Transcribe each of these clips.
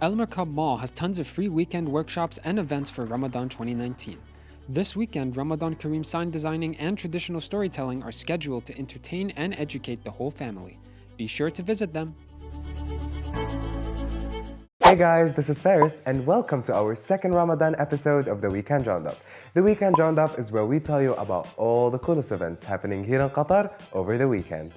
Mirqab Mall has tons of free weekend workshops and events for Ramadan 2019. This weekend, Ramadan Kareem sign designing and traditional storytelling are scheduled to entertain and educate the whole family. Be sure to visit them. Hey guys, this is Faris and welcome to our second Ramadan episode of the Weekend Roundup. The Weekend Roundup is where we tell you about all the coolest events happening here in Qatar over the weekend.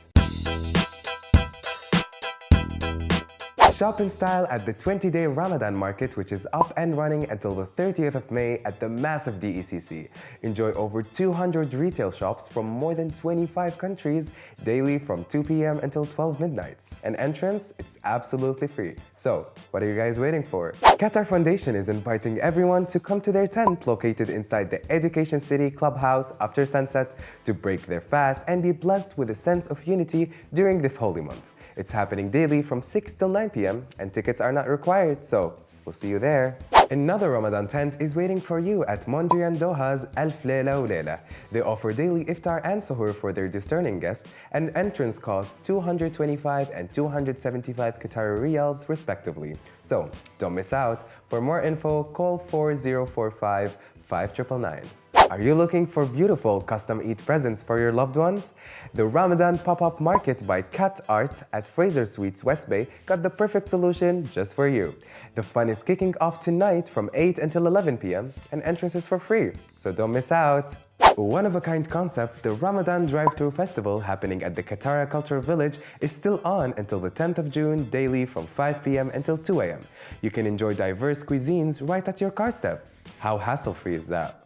Shop in style at the 20-day Ramadan market, which is up and running until the 30th of May at the massive DECC. Enjoy over 200 retail shops from more than 25 countries daily from 2 p.m. until 12 midnight. An entrance, it's absolutely free. So, what are you guys waiting for? Qatar Foundation is inviting everyone to come to their tent located inside the Education City Clubhouse after sunset to break their fast and be blessed with a sense of unity during this holy month. It's happening daily from 6 till 9 p.m. and tickets are not required, so we'll see you there. Another Ramadan tent is waiting for you at Mondrian Doha's Leila. They offer daily iftar and suhoor for their discerning guests, and entrance costs 225 and 275 Qatar riyals respectively. So don't miss out. For more info, call 4045 5999. Are you looking for beautiful custom eat presents for your loved ones? The Ramadan pop-up market by QatART at Fraser Suites West Bay got the perfect solution just for you. The fun is kicking off tonight from 8 until 11 p.m. and entrance is for free, so don't miss out. One-of-a-kind concept, the Ramadan Drive-Thru Festival happening at the Katara Cultural Village is still on until the 10th of June daily from 5 p.m. until 2 a.m. You can enjoy diverse cuisines right at your car step. How hassle-free is that?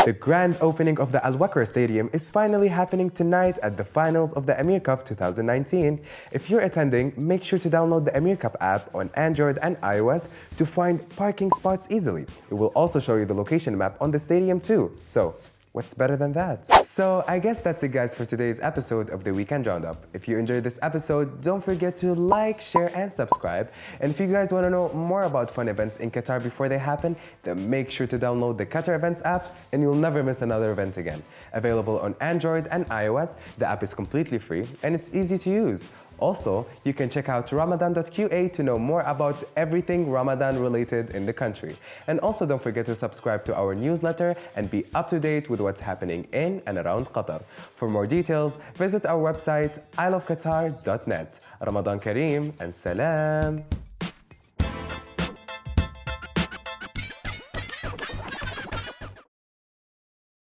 The grand opening of the Wakrah Stadium is finally happening tonight at the finals of the Amir Cup 2019. If you're attending, make sure to download the Amir Cup app on Android and iOS to find parking spots easily. It will also show you the location map on the stadium too. So, what's better than that? So I guess that's it guys for today's episode of the Weekend Roundup. If you enjoyed this episode, don't forget to like, share and subscribe. And if you guys want to know more about fun events in Qatar before they happen, then make sure to download the Qatar Events app and you'll never miss another event again. Available on Android and iOS, the app is completely free and it's easy to use. Also, you can check out Ramadan.qa to know more about everything Ramadan-related in the country. And also don't forget to subscribe to our newsletter and be up to date with what's happening in and around Qatar. For more details, visit our website iLoveQatar.net. Ramadan Kareem and Salam!